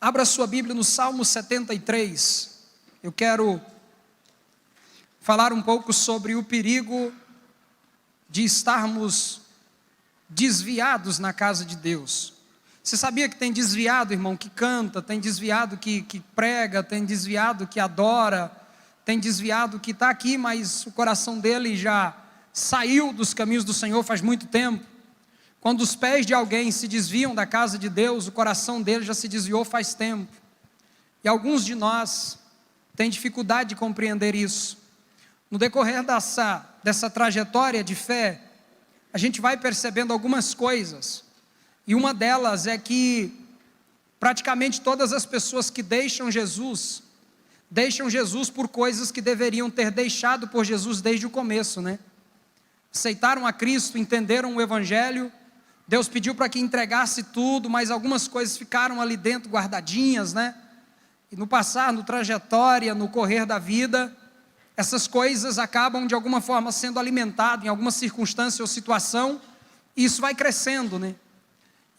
Abra sua Bíblia no Salmo 73. Eu quero falar um pouco sobre o perigo de estarmos desviados na casa de Deus. Você sabia que tem desviado, irmão, que canta, tem desviado que prega, tem desviado que adora, tem desviado que está aqui, mas o coração dele já saiu dos caminhos do Senhor faz muito tempo. Quando os pés de alguém se desviam da casa de Deus, o coração dele já se desviou faz tempo. E alguns de nós têm dificuldade de compreender isso. No decorrer dessa trajetória de fé, a gente vai percebendo algumas coisas. E uma delas é que praticamente todas as pessoas que deixam Jesus por coisas que deveriam ter deixado por Jesus desde o começo, né? Aceitaram a Cristo, entenderam o Evangelho, Deus pediu para que entregasse tudo, mas algumas coisas ficaram ali dentro guardadinhas, né? E no passar, no trajetória, no correr da vida, essas coisas acabam de alguma forma sendo alimentadas em alguma circunstância ou situação, e isso vai crescendo, né?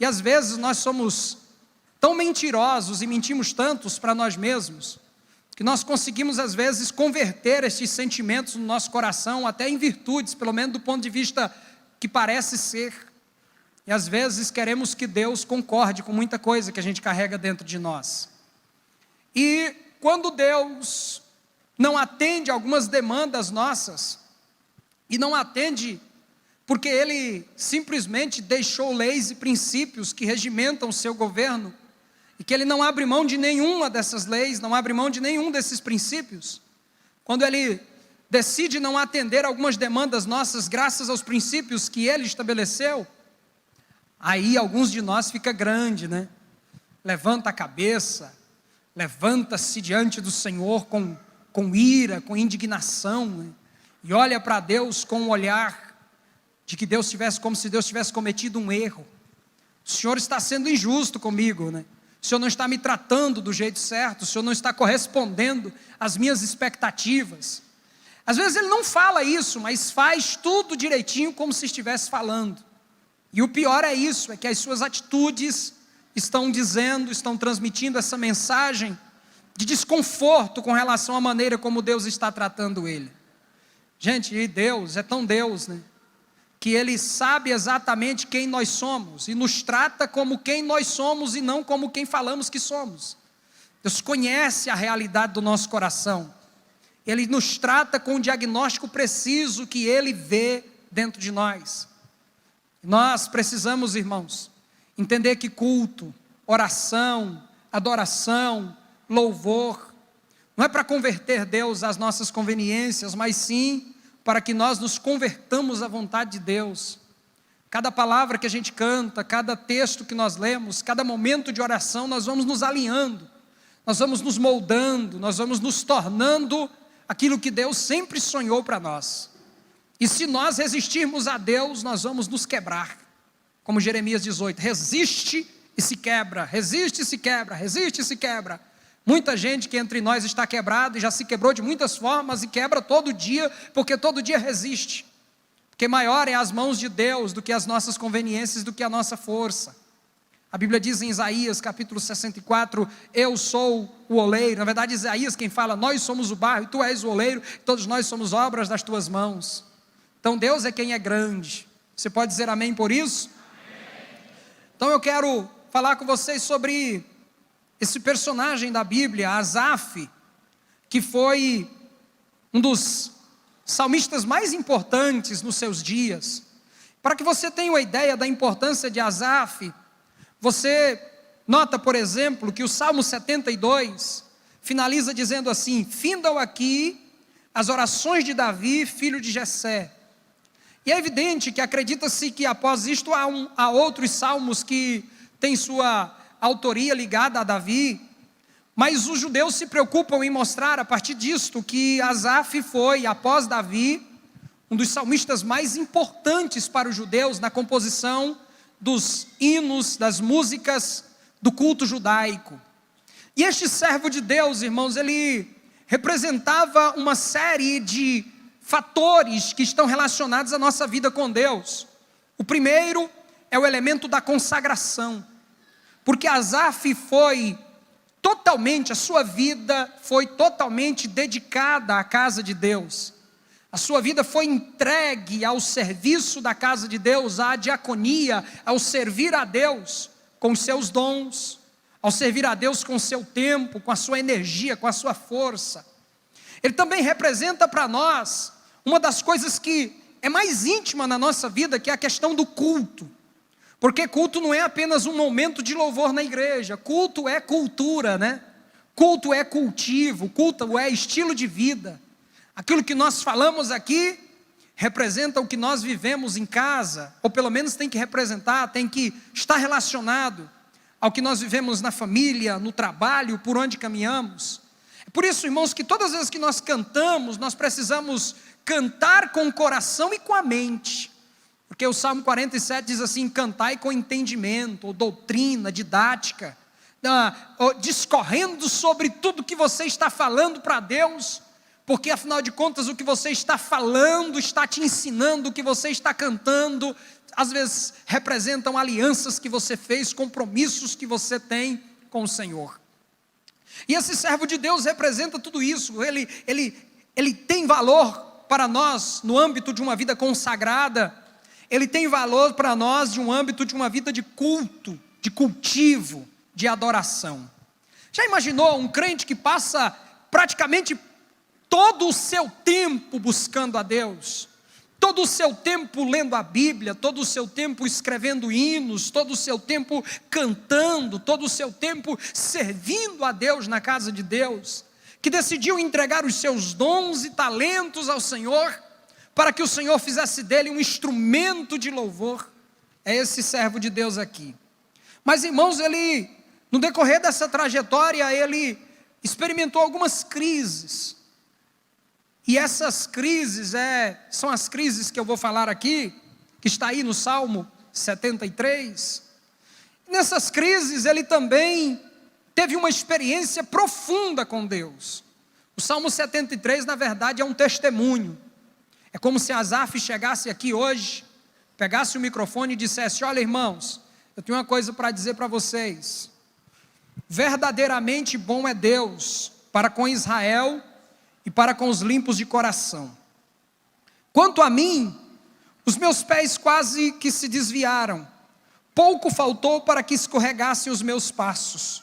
E às vezes nós somos tão mentirosos e mentimos tantos para nós mesmos, que nós conseguimos às vezes converter esses sentimentos no nosso coração até em virtudes, pelo menos do ponto de vista que parece ser. E às vezes queremos que Deus concorde com muita coisa que a gente carrega dentro de nós. E quando Deus não atende algumas demandas nossas, e não atende porque Ele simplesmente deixou leis e princípios que regimentam o seu governo, e que Ele não abre mão de nenhuma dessas leis, não abre mão de nenhum desses princípios, quando Ele decide não atender algumas demandas nossas, graças aos princípios que Ele estabeleceu, aí alguns de nós fica grande, né? Levanta a cabeça, levanta-se diante do Senhor com ira, com indignação, né? E olha para Deus com um olhar de que Deus tivesse, como se Deus tivesse cometido um erro. O Senhor está sendo injusto comigo, né? O Senhor não está me tratando do jeito certo, o Senhor não está correspondendo às minhas expectativas. Às vezes Ele não fala isso, mas faz tudo direitinho como se estivesse falando. E o pior é isso, é que as suas atitudes estão transmitindo essa mensagem de desconforto com relação à maneira como Deus está tratando ele. Gente, e Deus é tão Deus, né? Que Ele sabe exatamente quem nós somos, e nos trata como quem nós somos, e não como quem falamos que somos. Deus conhece a realidade do nosso coração. Ele nos trata com um diagnóstico preciso que Ele vê dentro de nós. Nós precisamos, irmãos, entender que culto, oração, adoração, louvor, não é para converter Deus às nossas conveniências, mas sim para que nós nos convertamos à vontade de Deus. Cada palavra que a gente canta, cada texto que nós lemos, cada momento de oração, nós vamos nos alinhando, nós vamos nos moldando, nós vamos nos tornando aquilo que Deus sempre sonhou para nós. E se nós resistirmos a Deus, nós vamos nos quebrar. Como Jeremias 18, resiste e se quebra, resiste e se quebra, resiste e se quebra. Muita gente que entre nós está quebrada e já se quebrou de muitas formas e quebra todo dia, porque todo dia resiste. Porque maior é as mãos de Deus do que as nossas conveniências, do que a nossa força. A Bíblia diz em Isaías capítulo 64, eu sou o oleiro. Na verdade, Isaías quem fala, nós somos o barro e tu és o oleiro, todos nós somos obras das tuas mãos. Então Deus é quem é grande. Você pode dizer amém por isso? Amém. Então eu quero falar com vocês sobre esse personagem da Bíblia, Asaf, que foi um dos salmistas mais importantes nos seus dias. Para que você tenha uma ideia da importância de Asaf, você nota, por exemplo, que o Salmo 72 finaliza dizendo assim, findam aqui as orações de Davi, filho de Jessé. E é evidente que acredita-se que após isto há outros salmos que têm sua autoria ligada a Davi, mas os judeus se preocupam em mostrar a partir disto que Asaf foi, após Davi, um dos salmistas mais importantes para os judeus na composição dos hinos, das músicas do culto judaico. E este servo de Deus, irmãos, ele representava uma série de fatores que estão relacionados à nossa vida com Deus. O primeiro é o elemento da consagração. Porque Asaf foi a sua vida foi totalmente dedicada à casa de Deus. A sua vida foi entregue ao serviço da casa de Deus, à diaconia, ao servir a Deus com os seus dons, ao servir a Deus com o seu tempo, com a sua energia, com a sua força. Ele também representa para nós uma das coisas que é mais íntima na nossa vida, que é a questão do culto. Porque culto não é apenas um momento de louvor na igreja, culto é cultura, né? Culto é cultivo, culto é estilo de vida. Aquilo que nós falamos aqui representa o que nós vivemos em casa, ou pelo menos tem que representar, tem que estar relacionado ao que nós vivemos na família, no trabalho, por onde caminhamos. É por isso, irmãos, que todas as vezes que nós cantamos, nós precisamos cantar com o coração e com a mente. Porque o Salmo 47 diz assim: cantai com entendimento, ou doutrina, didática, discorrendo sobre tudo que você está falando para Deus, porque afinal de contas o que você está falando, está te ensinando, o que você está cantando, às vezes representam alianças que você fez, compromissos que você tem com o Senhor. E esse servo de Deus representa tudo isso, ele tem valor para nós no âmbito de uma vida consagrada, ele tem valor para nós de um âmbito de uma vida de culto, de cultivo, de adoração. Já imaginou um crente que passa praticamente todo o seu tempo buscando a Deus, todo o seu tempo lendo a Bíblia, todo o seu tempo escrevendo hinos, todo o seu tempo cantando, todo o seu tempo servindo a Deus na casa de Deus, que decidiu entregar os seus dons e talentos ao Senhor, para que o Senhor fizesse dele um instrumento de louvor? É esse servo de Deus aqui. Mas, irmãos, ele, no decorrer dessa trajetória, ele experimentou algumas crises. E essas crises são as crises que eu vou falar aqui, que está aí no Salmo 73. Nessas crises ele também teve uma experiência profunda com Deus. O Salmo 73, na verdade, é um testemunho. É como se Asaf chegasse aqui hoje, pegasse o microfone e dissesse: olha, irmãos, eu tenho uma coisa para dizer para vocês. Verdadeiramente bom é Deus para com Israel e para com os limpos de coração. Quanto a mim, os meus pés quase que se desviaram, pouco faltou para que escorregassem os meus passos,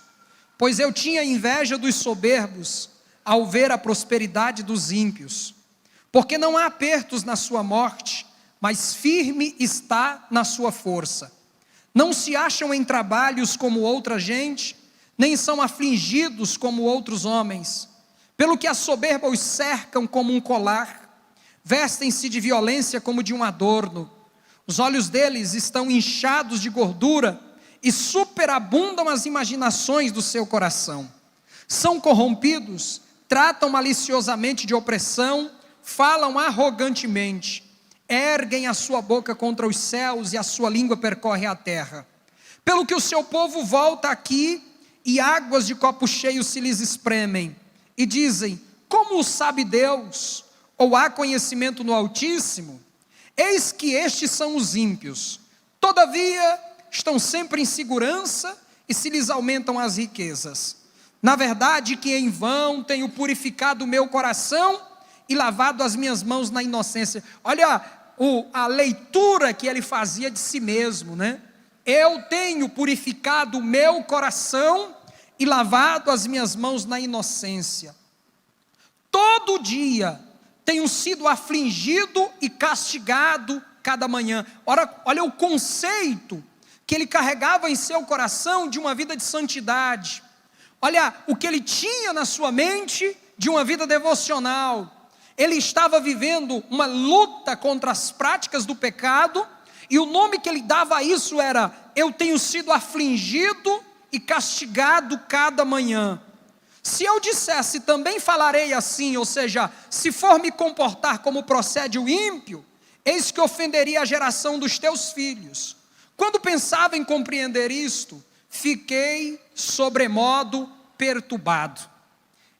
pois eu tinha inveja dos soberbos ao ver a prosperidade dos ímpios, porque não há apertos na sua morte, mas firme está na sua força. Não se acham em trabalhos como outra gente, nem são afligidos como outros homens. Pelo que a soberba os cercam como um colar, vestem-se de violência como de um adorno. Os olhos deles estão inchados de gordura e superabundam as imaginações do seu coração. São corrompidos, tratam maliciosamente de opressão, falam arrogantemente, erguem a sua boca contra os céus e a sua língua percorre a terra. Pelo que o seu povo volta aqui e águas de copo cheio se lhes espremem. E dizem: como o sabe Deus? Ou há conhecimento no Altíssimo? Eis que estes são os ímpios, todavia estão sempre em segurança e se lhes aumentam as riquezas. Na verdade que em vão tenho purificado o meu coração e lavado as minhas mãos na inocência. Olha a leitura que ele fazia de si mesmo, né? Eu tenho purificado o meu coração e lavado as minhas mãos na inocência. Todo dia tenho sido afligido e castigado cada manhã. Olha o conceito que ele carregava em seu coração de uma vida de santidade. Olha o que ele tinha na sua mente de uma vida devocional. Ele estava vivendo uma luta contra as práticas do pecado, e o nome que ele dava a isso era: eu tenho sido afligido e castigado cada manhã. Se eu dissesse também falarei assim, ou seja, se for me comportar como procede o ímpio, eis que ofenderia a geração dos teus filhos. Quando pensava em compreender isto, fiquei sobremodo perturbado.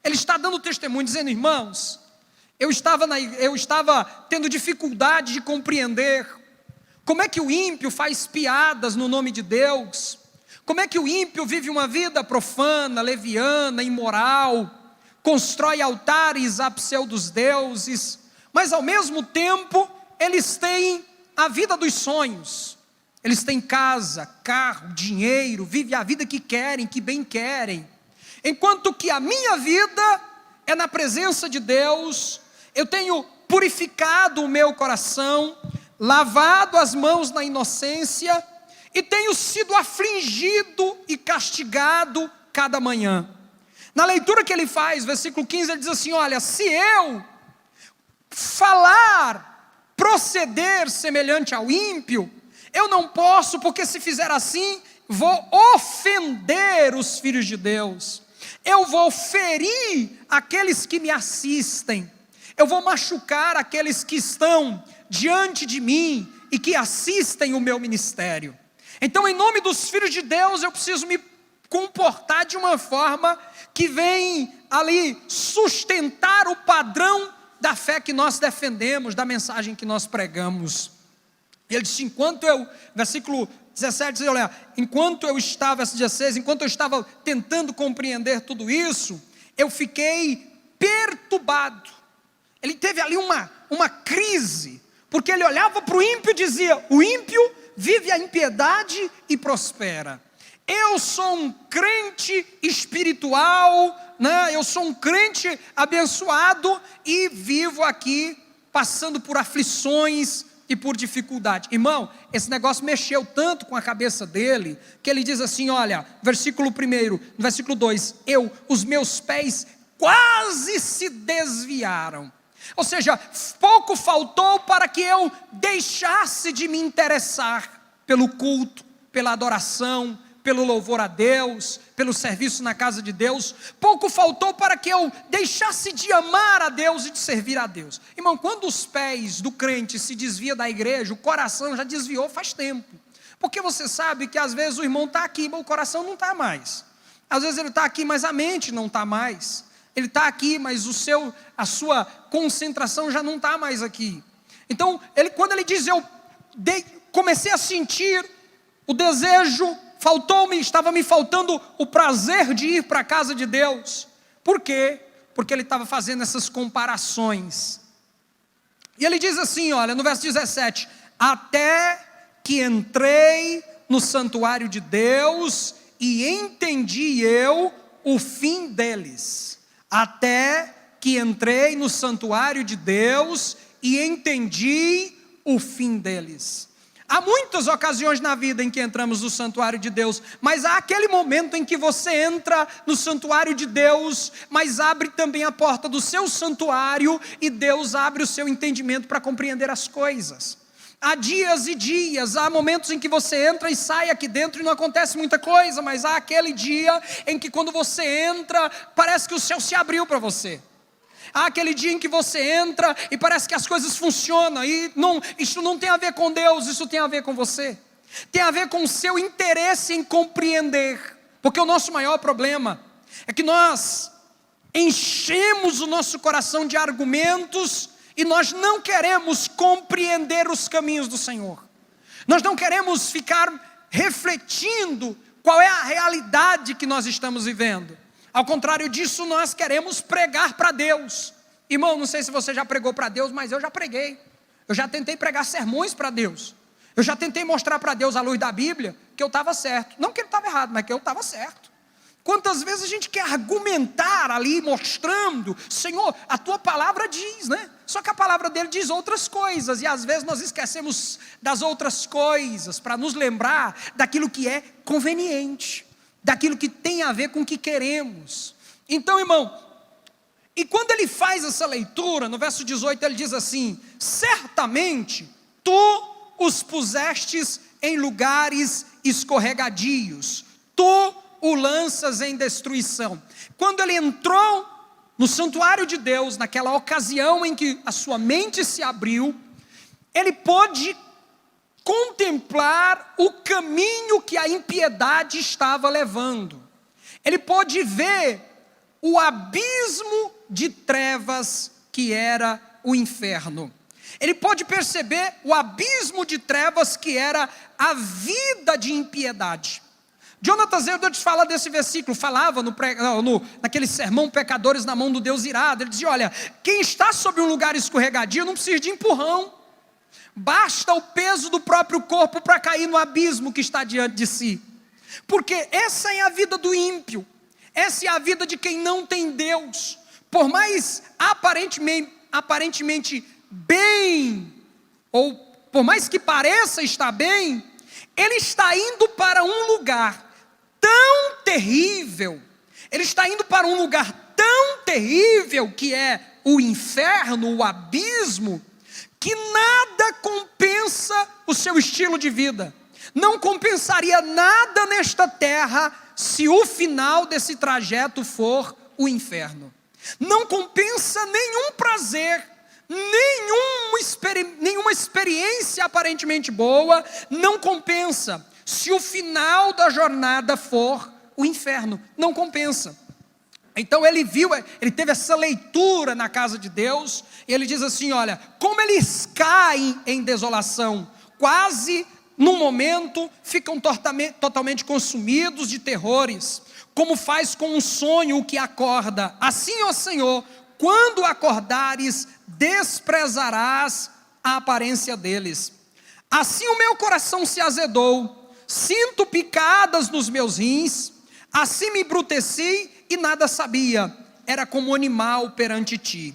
Ele está dando testemunho, dizendo: irmãos, eu estava tendo dificuldade de compreender como é que o ímpio faz piadas no nome de Deus, Como é que o ímpio vive uma vida profana, leviana, imoral, constrói altares a pseudos-deuses, mas ao mesmo tempo eles têm a vida dos sonhos. Eles têm casa, carro, dinheiro, vivem a vida que querem, que bem querem. Enquanto que a minha vida é na presença de Deus, eu tenho purificado o meu coração, lavado as mãos na inocência, e tenho sido afligido e castigado cada manhã. Na leitura que ele faz, versículo 15, ele diz assim: olha, se eu falar, proceder semelhante ao ímpio, eu não posso, porque se fizer assim, vou ofender os filhos de Deus, eu vou ferir aqueles que me assistem, eu vou machucar aqueles que estão diante de mim e que assistem o meu ministério. Então, em nome dos filhos de Deus, eu preciso me comportar de uma forma que vem ali sustentar o padrão da fé que nós defendemos, da mensagem que nós pregamos. Ele disse, versículo 17, diz, olha, enquanto eu estava tentando compreender tudo isso, eu fiquei perturbado. Ele teve ali uma crise, porque ele olhava para o ímpio e dizia, o ímpio vive a impiedade e prospera. Eu sou um crente espiritual, né? Eu sou um crente abençoado e vivo aqui passando por aflições e por dificuldade. Irmão, esse negócio mexeu tanto com a cabeça dele, que ele diz assim, olha, versículo 1, versículo 2, os meus pés quase se desviaram. Ou seja, pouco faltou para que eu deixasse de me interessar pelo culto, pela adoração, pelo louvor a Deus, pelo serviço na casa de Deus. Pouco faltou para que eu deixasse de amar a Deus e de servir a Deus. Irmão, quando os pés do crente se desviam da igreja, o coração já desviou faz tempo. Porque você sabe que às vezes o irmão está aqui, mas o coração não está mais. Às vezes ele está aqui, mas a mente não está mais. Ele está aqui, mas a sua concentração já não está mais aqui. Então, quando ele diz, comecei a sentir o desejo, estava me faltando o prazer de ir para a casa de Deus. Por quê? Porque ele estava fazendo essas comparações. E ele diz assim, olha, no verso 17, até que entrei no santuário de Deus e entendi eu o fim deles. Até que entrei no santuário de Deus e entendi o fim deles. Há muitas ocasiões na vida em que entramos no santuário de Deus, mas há aquele momento em que você entra no santuário de Deus, mas abre também a porta do seu santuário e Deus abre o seu entendimento para compreender as coisas. Há dias e dias, há momentos em que você entra e sai aqui dentro e não acontece muita coisa, mas há aquele dia em que quando você entra, parece que o céu se abriu para você. Há aquele dia em que você entra e parece que as coisas funcionam, e isso não tem a ver com Deus, isso tem a ver com você. Tem a ver com o seu interesse em compreender, porque o nosso maior problema é que nós enchemos o nosso coração de argumentos e nós não queremos compreender os caminhos do Senhor. Nós não queremos ficar refletindo qual é a realidade que nós estamos vivendo. Ao contrário disso, nós queremos pregar para Deus. Irmão, não sei se você já pregou para Deus, mas eu já preguei. Eu já tentei pregar sermões para Deus. Eu já tentei mostrar para Deus, à luz da Bíblia, que eu estava certo. Não que ele estava errado, mas que eu estava certo. Quantas vezes a gente quer argumentar ali, mostrando, Senhor, a tua palavra diz, né? Só que a palavra dele diz outras coisas, e às vezes nós esquecemos das outras coisas, para nos lembrar daquilo que é conveniente, daquilo que tem a ver com o que queremos. Então, irmão, e quando ele faz essa leitura, no verso 18 ele diz assim, certamente tu os pusestes em lugares escorregadios, tu o lanças em destruição. Quando ele entrou no santuário de Deus, naquela ocasião em que a sua mente se abriu, ele pôde contemplar o caminho que a impiedade estava levando. Ele pôde ver o abismo de trevas que era o inferno. Ele pôde perceber o abismo de trevas que era a vida de impiedade. Jonathan Edwards fala desse versículo, falava naquele sermão Pecadores na Mão do Deus Irado. Ele dizia, olha, quem está sobre um lugar escorregadio não precisa de empurrão, basta o peso do próprio corpo para cair no abismo que está diante de si, porque essa é a vida do ímpio, essa é a vida de quem não tem Deus. Por mais aparentemente bem, ou por mais que pareça estar bem, ele está indo para um lugar tão terrível, ele está indo para um lugar tão terrível que é o inferno, o abismo, que nada compensa o seu estilo de vida. Não compensaria nada nesta terra se o final desse trajeto for o inferno. Não compensa nenhum prazer, nenhuma experiência aparentemente boa, não compensa se o final da jornada for o inferno, não compensa. Então ele teve essa leitura na casa de Deus, e ele diz assim, olha, como eles caem em desolação, quase num momento ficam totalmente consumidos de terrores, como faz com um sonho o que acorda, assim, ó Senhor, quando acordares, desprezarás a aparência deles. Assim o meu coração se azedou, sinto picadas nos meus rins, assim me embruteci e nada sabia, era como animal perante ti.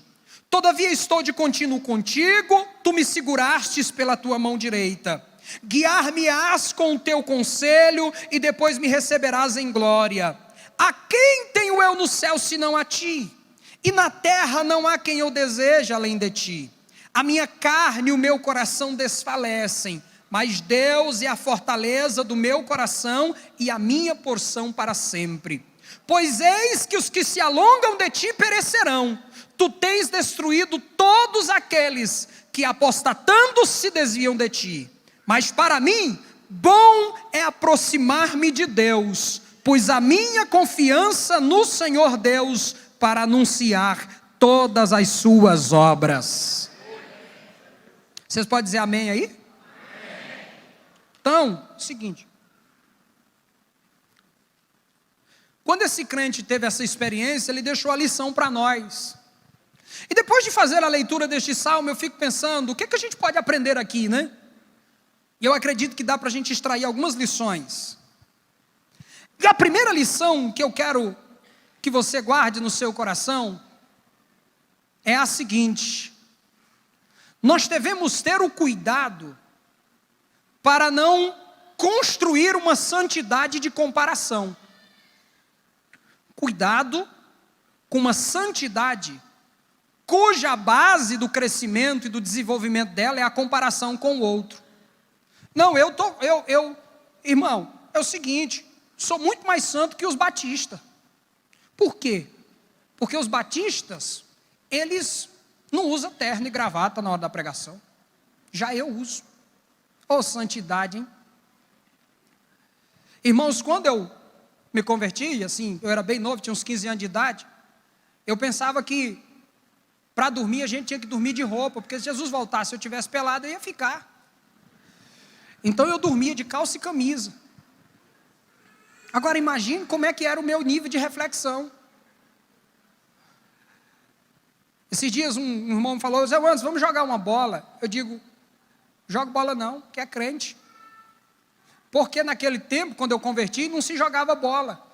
Todavia estou de contínuo contigo, tu me segurastes pela tua mão direita. Guiar-me-ás com o teu conselho e depois me receberás em glória. A quem tenho eu no céu senão a ti? E na terra não há quem eu deseje além de ti. A minha carne e o meu coração desfalecem, mas Deus é a fortaleza do meu coração e a minha porção para sempre. Pois eis que os que se alongam de ti perecerão. Tu tens destruído todos aqueles que apostatando se desviam de ti. Mas para mim, bom é aproximar-me de Deus, pois a minha confiança no Senhor Deus para anunciar todas as suas obras. Vocês podem dizer amém aí? Amém. Então, seguinte. Quando esse crente teve essa experiência, ele deixou a lição para nós. E depois de fazer a leitura deste salmo, eu fico pensando, o que a gente pode aprender aqui, né? E eu acredito que dá para a gente extrair algumas lições. E a primeira lição que eu quero que você guarde no seu coração é a seguinte: nós devemos ter o cuidado para não construir uma santidade de comparação. Cuidado com uma santidade cuja base do crescimento e do desenvolvimento dela é a comparação com o outro. Não, irmão, é o seguinte, sou muito mais santo que os batistas. Por quê? Porque os batistas, eles não usam terno e gravata na hora da pregação. Já eu uso. Ô, santidade, hein? Irmãos, quando eu me converti, assim, eu era bem novo, tinha uns 15 anos de idade, eu pensava que para dormir a gente tinha que dormir de roupa, porque se Jesus voltasse, se eu tivesse pelado, eu ia ficar. Então eu dormia de calça e camisa. Agora imagine como é que era o meu nível de reflexão. Esses dias um irmão me falou, Zé Wanderson, vamos jogar uma bola. Eu digo, jogo bola não, que é crente. Porque naquele tempo, quando eu converti, não se jogava bola.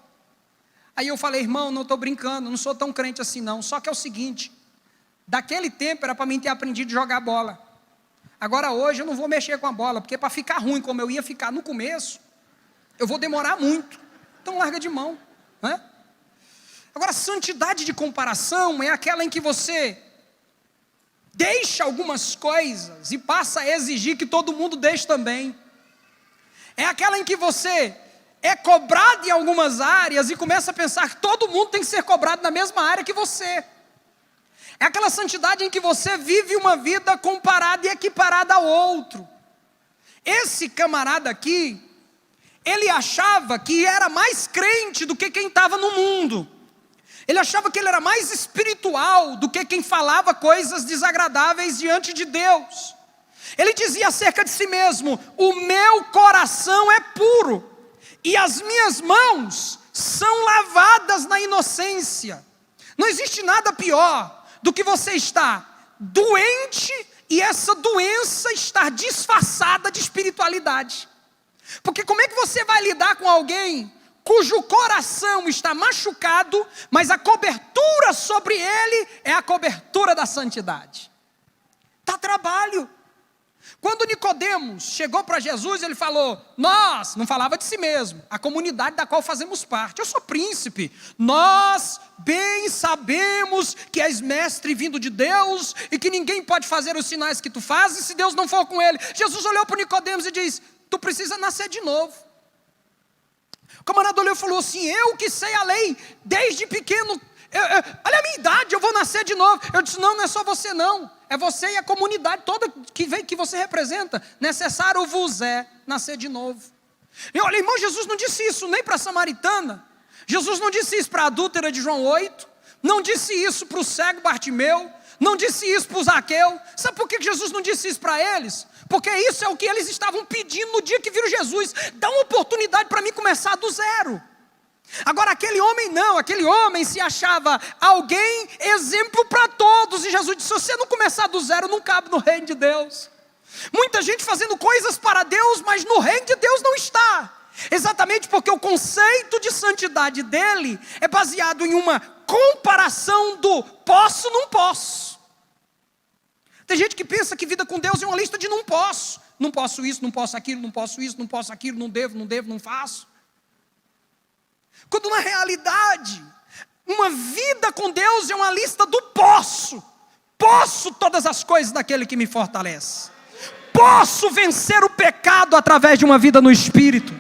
Aí eu falei, irmão, não estou brincando, não sou tão crente assim não. Só que é o seguinte, daquele tempo era para mim ter aprendido a jogar bola. Agora hoje eu não vou mexer com a bola, porque para ficar ruim como eu ia ficar no começo, eu vou demorar muito. Então larga de mão, né? Agora, santidade de comparação é aquela em que você deixa algumas coisas e passa a exigir que todo mundo deixe também. É aquela em que você é cobrado em algumas áreas e começa a pensar que todo mundo tem que ser cobrado na mesma área que você. É aquela santidade em que você vive uma vida comparada e equiparada ao outro. Esse camarada aqui, ele achava que era mais crente do que quem estava no mundo. Ele achava que ele era mais espiritual do que quem falava coisas desagradáveis diante de Deus. Ele dizia acerca de si mesmo, o meu coração é puro, e as minhas mãos são lavadas na inocência. Não existe nada pior do que você estar doente e essa doença estar disfarçada de espiritualidade. Porque como é que você vai lidar com alguém cujo coração está machucado, mas a cobertura sobre ele é a cobertura da santidade? Dá trabalho. Quando Nicodemos chegou para Jesus, ele falou: nós, não falava de si mesmo, a comunidade da qual fazemos parte, eu sou príncipe, nós bem sabemos que és mestre vindo de Deus, e que ninguém pode fazer os sinais que tu fazes, se Deus não for com ele. Jesus olhou para Nicodemos e disse: tu precisa nascer de novo. O camarada olhou e falou assim: eu que sei a lei desde pequeno, olha a minha idade, eu vou nascer de novo. Eu disse: não é só você não, é você e a comunidade toda que você representa. Necessário vos é nascer de novo. E olha, irmão, Jesus não disse isso nem para a samaritana, Jesus não disse isso para a adúltera de João 8, não disse isso para o cego Bartimeu, não disse isso para o Zaqueu. Sabe por que Jesus não disse isso para eles? Porque isso é o que eles estavam pedindo no dia que viram Jesus: dá uma oportunidade para mim começar do zero. Agora aquele homem não, aquele homem se achava alguém exemplo para todos, e Jesus disse: se você não começar do zero, não cabe no reino de Deus. Muita gente fazendo coisas para Deus, mas no reino de Deus não está, exatamente porque o conceito de santidade dele é baseado em uma comparação do posso, não posso. Tem gente que pensa que vida com Deus é uma lista de não posso isso, não posso aquilo, não posso isso, não posso aquilo, não devo, não faço. Quando na realidade, uma vida com Deus é uma lista do posso. Posso todas as coisas daquele que me fortalece. Posso vencer o pecado através de uma vida no Espírito.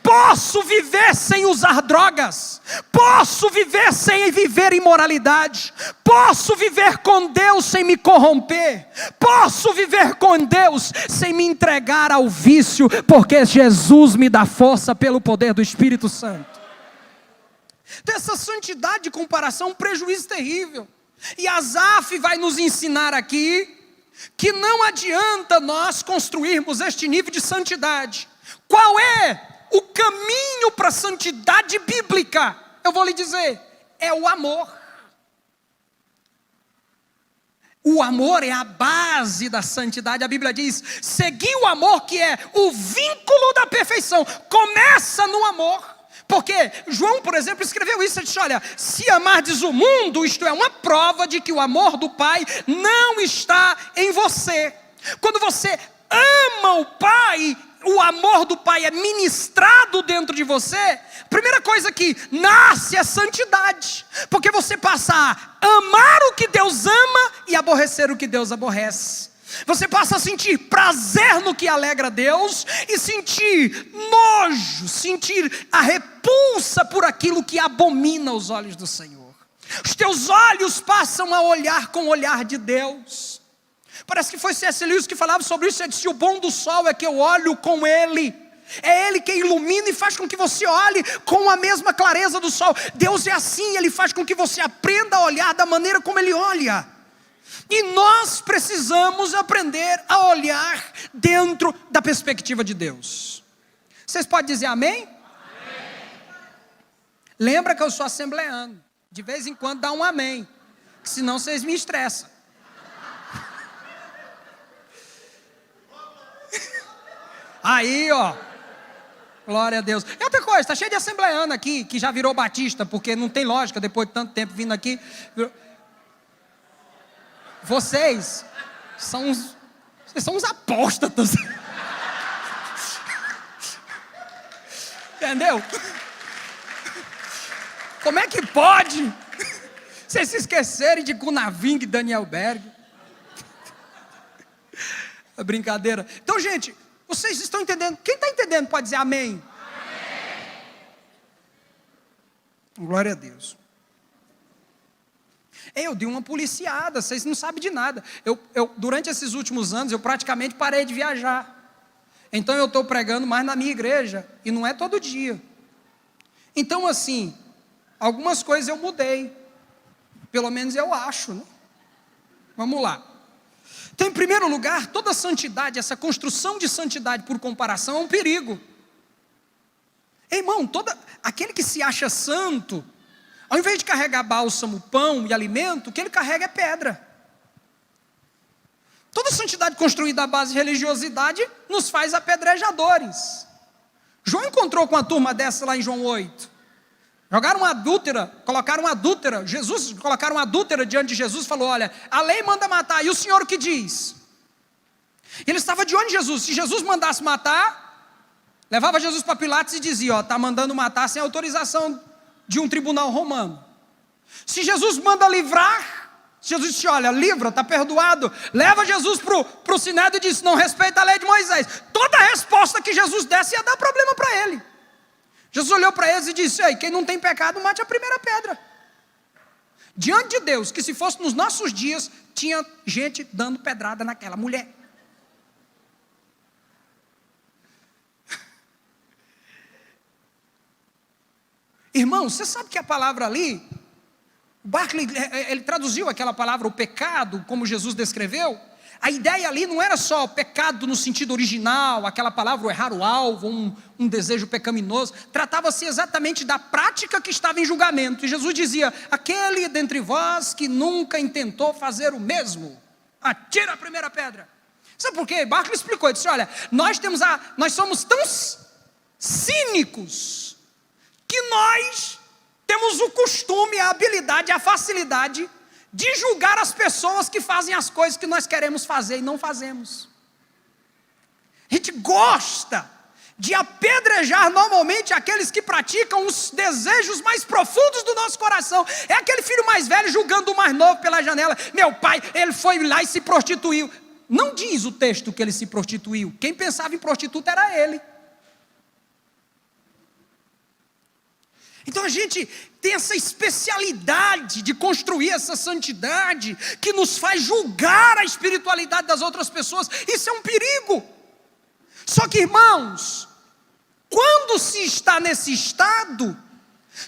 Posso viver sem usar drogas. Posso viver sem viver imoralidade. Posso viver com Deus sem me corromper. Posso viver com Deus sem me entregar ao vício, porque Jesus me dá força pelo poder do Espírito Santo. Dessa santidade de comparação, um prejuízo terrível. E Asaf vai nos ensinar aqui que não adianta nós construirmos este nível de santidade. Qual é o caminho para a santidade bíblica? Eu vou lhe dizer: é o amor. O amor é a base da santidade. A Bíblia diz: segui o amor, que é o vínculo da perfeição. Começa no amor. Porque João, por exemplo, escreveu isso. Ele disse: olha, se amardes o mundo, isto é uma prova de que o amor do Pai não está em você. Quando você ama o Pai, o amor do Pai é ministrado dentro de você, a primeira coisa que nasce é santidade. Porque você passa a amar o que Deus ama e aborrecer o que Deus aborrece. Você passa a sentir prazer no que alegra a Deus e sentir nojo, sentir a repulsa por aquilo que abomina os olhos do Senhor. Os teus olhos passam a olhar com o olhar de Deus. Parece que foi C.S. Lewis que falava sobre isso. Ele disse: o bom do sol é que eu olho com ele. É ele que ilumina e faz com que você olhe com a mesma clareza do sol. Deus é assim, ele faz com que você aprenda a olhar da maneira como ele olha. E nós precisamos aprender a olhar dentro da perspectiva de Deus. Vocês podem dizer amém? Amém. Lembra que eu sou assembleano. De vez em quando dá um amém, senão vocês me estressam. Aí, ó, glória a Deus. E outra coisa, está cheio de assembleano aqui que já virou batista, porque não tem lógica depois de tanto tempo vindo aqui. Vocês são uns apóstatas. Entendeu? Como é que pode vocês se esquecerem de Gunaving e Daniel Berg? É brincadeira. Então, gente, vocês estão entendendo? Quem está entendendo pode dizer amém. Amém. Glória a Deus. Eu dei uma policiada, vocês não sabem de nada. Durante esses últimos anos, eu praticamente parei de viajar. Então eu estou pregando mais na minha igreja, e não é todo dia. Então assim, algumas coisas eu mudei. Pelo menos eu acho, né? Vamos lá. Então, em primeiro lugar, toda santidade, essa construção de santidade por comparação é um perigo. Irmão, aquele que se acha santo, ao invés de carregar bálsamo, pão e alimento, o que ele carrega é pedra. Toda santidade construída à base de religiosidade nos faz apedrejadores. João encontrou com uma turma dessa lá em João 8. Colocaram uma adúltera, colocaram uma adúltera diante de Jesus e falou: olha, a lei manda matar, e o Senhor o que diz? Ele estava de olho em Jesus. Se Jesus mandasse matar, levava Jesus para Pilatos e dizia: está mandando matar sem autorização de um tribunal romano. Se Jesus manda livrar, Jesus disse: olha, livra, está perdoado. Leva Jesus para o Sinédrio e disse: não respeita a lei de Moisés. Toda resposta que Jesus desse ia dar problema para ele. Jesus olhou para eles e disse: ei, quem não tem pecado, mate a primeira pedra. Diante de Deus, que se fosse nos nossos dias, tinha gente dando pedrada naquela mulher. Irmão, você sabe que a palavra ali, Barclay, ele traduziu aquela palavra, o pecado, como Jesus descreveu. A ideia ali não era só pecado no sentido original, aquela palavra, o errar o alvo, um desejo pecaminoso. Tratava-se exatamente da prática que estava em julgamento. E Jesus dizia: aquele dentre vós que nunca intentou fazer o mesmo, atira a primeira pedra. Sabe por quê? Barclay explicou, ele disse: olha, nós somos tão cínicos, que nós temos o costume, a habilidade, a facilidade de julgar as pessoas que fazem as coisas que nós queremos fazer e não fazemos. A gente gosta de apedrejar normalmente aqueles que praticam os desejos mais profundos do nosso coração. É aquele filho mais velho julgando o mais novo pela janela: meu pai, ele foi lá e se prostituiu. Não diz o texto que ele se prostituiu. Quem pensava em prostituta era ele. Então a gente tem essa especialidade de construir essa santidade que nos faz julgar a espiritualidade das outras pessoas. Isso é um perigo. Só que, irmãos, quando se está nesse estado,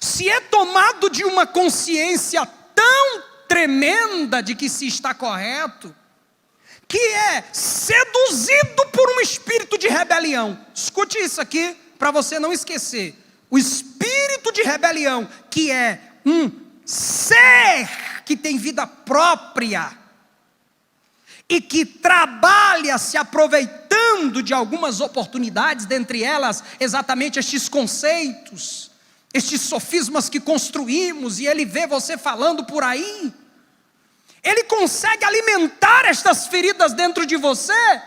se é tomado de uma consciência tão tremenda de que se está correto, que é seduzido por um espírito de rebelião. Escute isso aqui para você não esquecer. O espírito de rebelião, que é um ser que tem vida própria e que trabalha se aproveitando de algumas oportunidades, dentre elas exatamente estes conceitos, estes sofismas que construímos, e ele vê você falando por aí, ele consegue alimentar estas feridas dentro de você,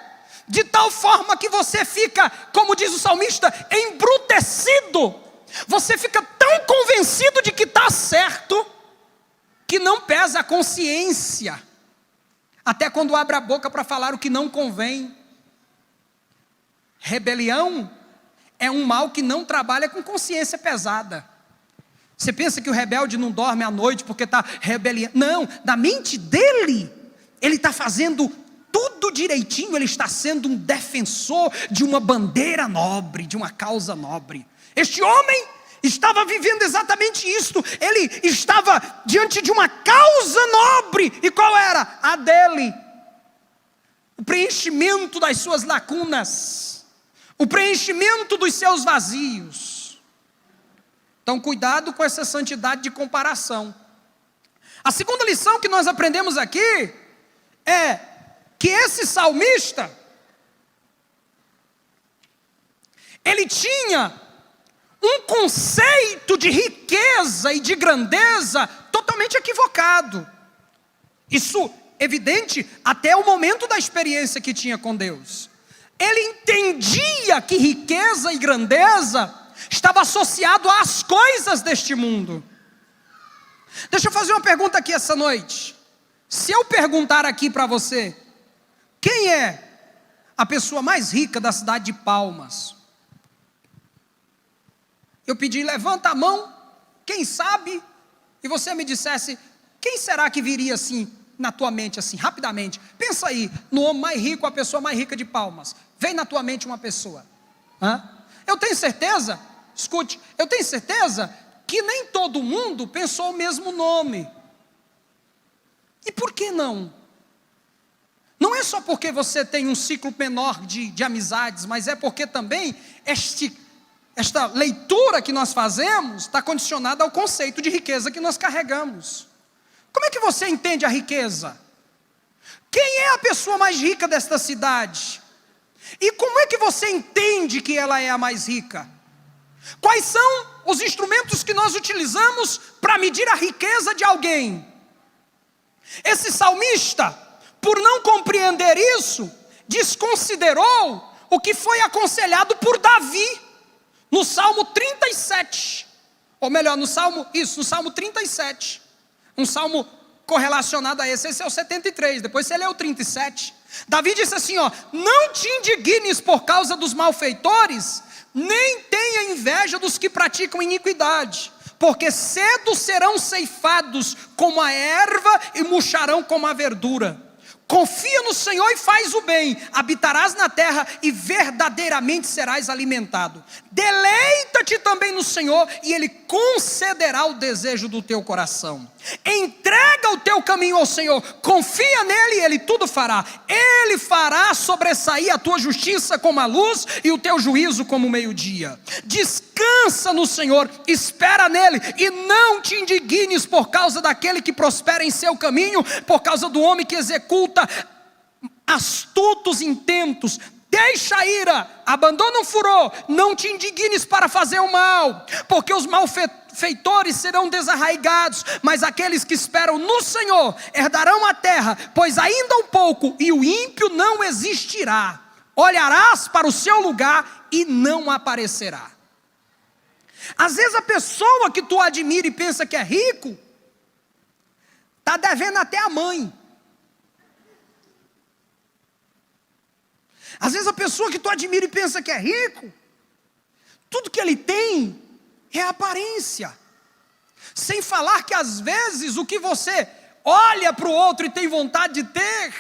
de tal forma que você fica, como diz o salmista, embrutecido. Você fica tão convencido de que está certo, que não pesa a consciência, até quando abre a boca para falar o que não convém. Rebelião é um mal que não trabalha com consciência pesada. Você pensa que o rebelde não dorme à noite porque está rebeliando? Não, na mente dele, ele está fazendo tudo direitinho, ele está sendo um defensor de uma bandeira nobre, de uma causa nobre. Este homem estava vivendo exatamente isto. Ele estava diante de uma causa nobre. E qual era? A dele. O preenchimento das suas lacunas. O preenchimento dos seus vazios. Então cuidado com essa santidade de comparação. A segunda lição que nós aprendemos aqui é que esse salmista, ele tinha um conceito de riqueza e de grandeza totalmente equivocado. Isso evidente até o momento da experiência que tinha com Deus. Ele entendia que riqueza e grandeza estava associado às coisas deste mundo. Deixa eu fazer uma pergunta aqui essa noite. Se eu perguntar aqui para você, quem é a pessoa mais rica da cidade de Palmas? Eu pedi: levanta a mão, quem sabe? E você me dissesse: quem será que viria assim, na tua mente, assim, rapidamente? Pensa aí, no homem mais rico, a pessoa mais rica de Palmas. Vem na tua mente uma pessoa. Eu tenho certeza, escute, eu tenho certeza que nem todo mundo pensou o mesmo nome. E por que não? Não é só porque você tem um ciclo menor de amizades, mas é porque também esta leitura que nós fazemos está condicionada ao conceito de riqueza que nós carregamos. Como é que você entende a riqueza? Quem é a pessoa mais rica desta cidade? E como é que você entende que ela é a mais rica? Quais são os instrumentos que nós utilizamos para medir a riqueza de alguém? Esse salmista, por não compreender isso, desconsiderou o que foi aconselhado por Davi, no Salmo 37, ou melhor, no Salmo 37, um salmo correlacionado a esse é o 73, depois você lê o 37, Davi disse assim, não te indignes por causa dos malfeitores, nem tenha inveja dos que praticam iniquidade, porque cedo serão ceifados como a erva e murcharão como a verdura. Confia no Senhor e faz o bem, habitarás na terra e verdadeiramente serás alimentado. Deleita-te também no Senhor e Ele concederá o desejo do teu coração. Entrega o teu caminho ao Senhor, confia nele e Ele tudo fará. Ele fará sobressair a tua justiça como a luz e o teu juízo como o meio-dia. Descansa no Senhor, espera nele e não te indignes por causa daquele que prospera em seu caminho, por causa do homem que executa astutos intentos. Deixa a ira, abandona o furor, não te indignes para fazer o mal, porque os malfeitores serão desarraigados, mas aqueles que esperam no Senhor herdarão a terra, pois ainda um pouco e o ímpio não existirá. Olharás para o seu lugar e não aparecerá. Às vezes a pessoa que tu admira e pensa que é rico, está devendo até a mãe. Às vezes a pessoa que tu admira e pensa que é rico, tudo que ele tem é aparência. Sem falar que às vezes o que você olha para o outro e tem vontade de ter,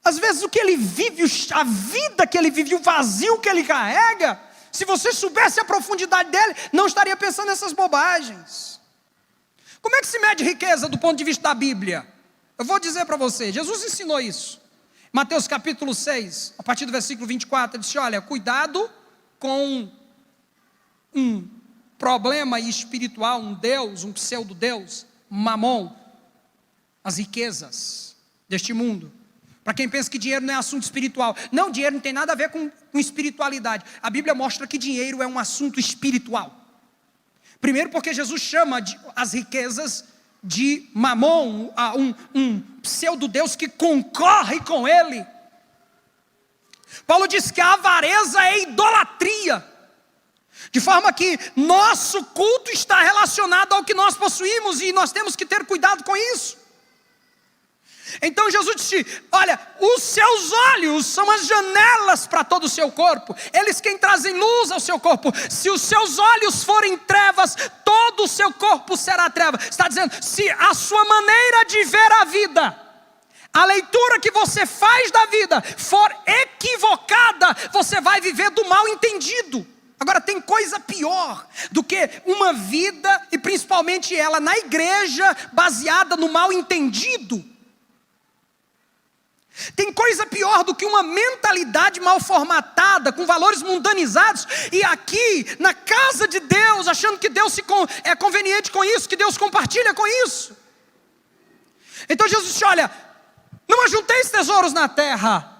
às vezes o que ele vive, a vida que ele vive, o vazio que ele carrega, se você soubesse a profundidade dele, não estaria pensando nessas bobagens. Como é que se mede riqueza do ponto de vista da Bíblia? Eu vou dizer para você, Jesus ensinou isso. Mateus capítulo 6, a partir do versículo 24, ele disse, olha, cuidado com um problema espiritual, um Deus, um pseudo-Deus, Mamon, as riquezas deste mundo. Para quem pensa que dinheiro não é assunto espiritual. Não, dinheiro não tem nada a ver com espiritualidade. A Bíblia mostra que dinheiro é um assunto espiritual. Primeiro porque Jesus chama as riquezas de Mamon, um pseudo-deus que concorre com ele. Paulo diz que a avareza é idolatria, de forma que nosso culto está relacionado ao que nós possuímos e nós temos que ter cuidado com isso. Então Jesus disse, olha, os seus olhos são as janelas para todo o seu corpo, eles quem trazem luz ao seu corpo. Se os seus olhos forem trevas, todo o seu corpo será treva. Está dizendo, se a sua maneira de ver a vida, a leitura que você faz da vida for equivocada, você vai viver do mal entendido. Agora tem coisa pior do que uma vida, e principalmente ela na igreja, baseada no mal entendido. Tem coisa pior do que uma mentalidade mal formatada, com valores mundanizados, e aqui na casa de Deus, achando que Deus é conveniente com isso, que Deus compartilha com isso. Então Jesus disse, olha, não ajunteis tesouros na terra,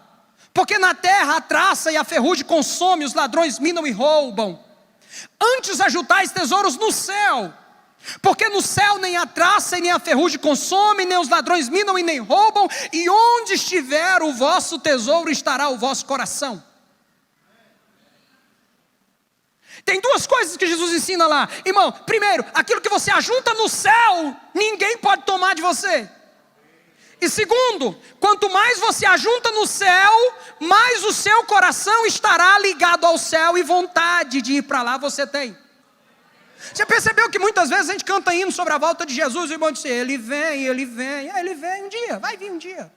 porque na terra a traça e a ferrugem consomem, os ladrões minam e roubam. Antes ajuntais tesouros no céu, porque no céu nem a traça e nem a ferrugem consomem, nem os ladrões minam e nem roubam, e onde estiver o vosso tesouro estará o vosso coração. Tem duas coisas que Jesus ensina lá, irmão. Primeiro, aquilo que você ajunta no céu, ninguém pode tomar de você. E segundo, quanto mais você ajunta no céu, mais o seu coração estará ligado ao céu e vontade de ir para lá você tem. Você percebeu que muitas vezes a gente canta hino sobre a volta de Jesus, e o irmão diz, ele vem um dia, vai vir um dia.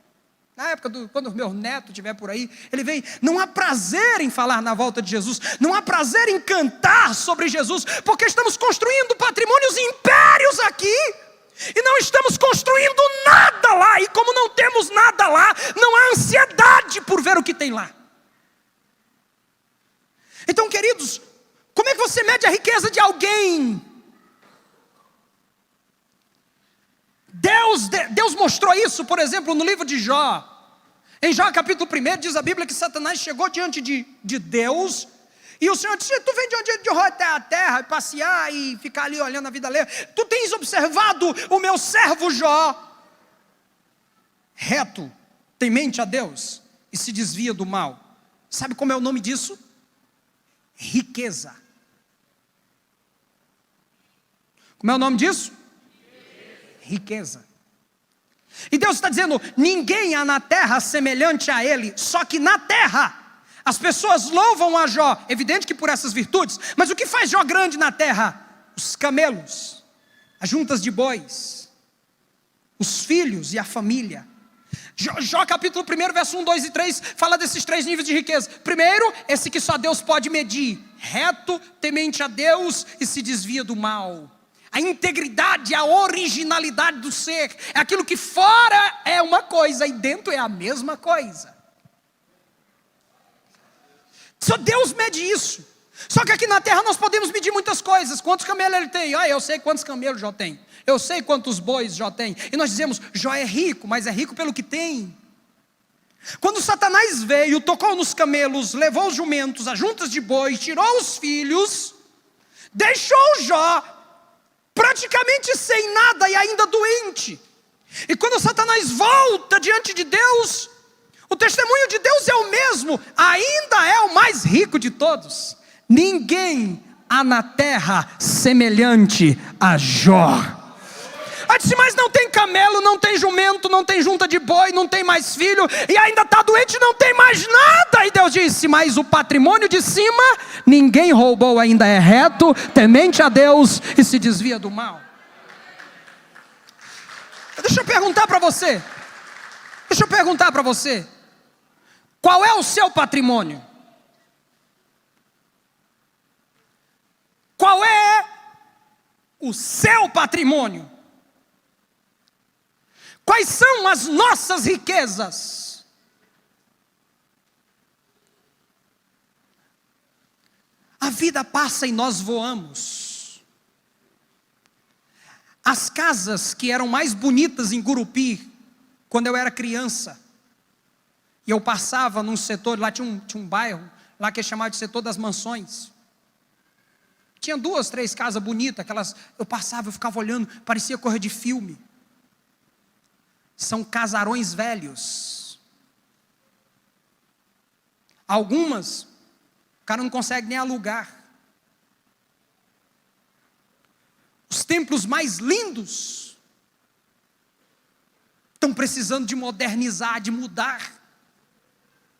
Na época, quando o meu neto estiver por aí, ele vem. Não há prazer em falar na volta de Jesus, não há prazer em cantar sobre Jesus, porque estamos construindo patrimônios e impérios aqui, e não estamos construindo nada lá, e como não temos nada lá, não há ansiedade por ver o que tem lá. Então, queridos, como é que você mede a riqueza de alguém? Deus mostrou isso, por exemplo, no livro de Jó. Em Jó capítulo 1, diz a Bíblia que Satanás chegou diante de Deus, e o Senhor disse: tu vem de rodear a terra, e passear, e ficar ali olhando a vida alheia. Tu tens observado o meu servo Jó, reto, temente a Deus, e se desvia do mal. Sabe como é o nome disso? Riqueza. Como é o nome disso? Riqueza. E Deus está dizendo: ninguém há na terra semelhante a ele. Só que na terra as pessoas louvam a Jó, evidente que por essas virtudes. Mas o que faz Jó grande na terra? Os camelos, as juntas de bois, os filhos e a família. Jó capítulo 1, verso 1, 2 e 3 fala desses 3 níveis de riqueza. Primeiro, esse que só Deus pode medir: reto, temente a Deus e se desvia do mal. A integridade, a originalidade do ser. É aquilo que fora é uma coisa e dentro é a mesma coisa. Só Deus mede isso. Só que aqui na terra nós podemos medir muitas coisas. Quantos camelos ele tem? Eu sei quantos camelos Jó tem. Eu sei quantos bois Jó tem. E nós dizemos: Jó é rico, mas é rico pelo que tem. Quando Satanás veio, tocou nos camelos, levou os jumentos, as juntas de boi, tirou os filhos, deixou Jó praticamente sem nada e ainda doente. E quando Satanás volta diante de Deus, o testemunho de Deus é o mesmo: ainda é o mais rico de todos. Ninguém há na terra semelhante a Jó. Aí disse: mas não tem camelo, não tem jumento, não tem junta de boi, não tem mais filho, e ainda está doente, não tem mais nada. E Deus disse: mas o patrimônio de cima ninguém roubou, ainda é reto, temente a Deus e se desvia do mal. Deixa eu perguntar para você, qual é o seu patrimônio? Qual é o seu patrimônio? Quais são as nossas riquezas? A vida passa e nós voamos. As casas que eram mais bonitas em Gurupi, quando eu era criança, e eu passava num setor, lá tinha um bairro, lá que é chamado de setor das mansões. Tinha 2, 3 casas bonitas, aquelas, eu passava, eu ficava olhando, parecia coisa de filme. São casarões velhos. Algumas, o cara não consegue nem alugar. Os templos mais lindos estão precisando de modernizar, de mudar,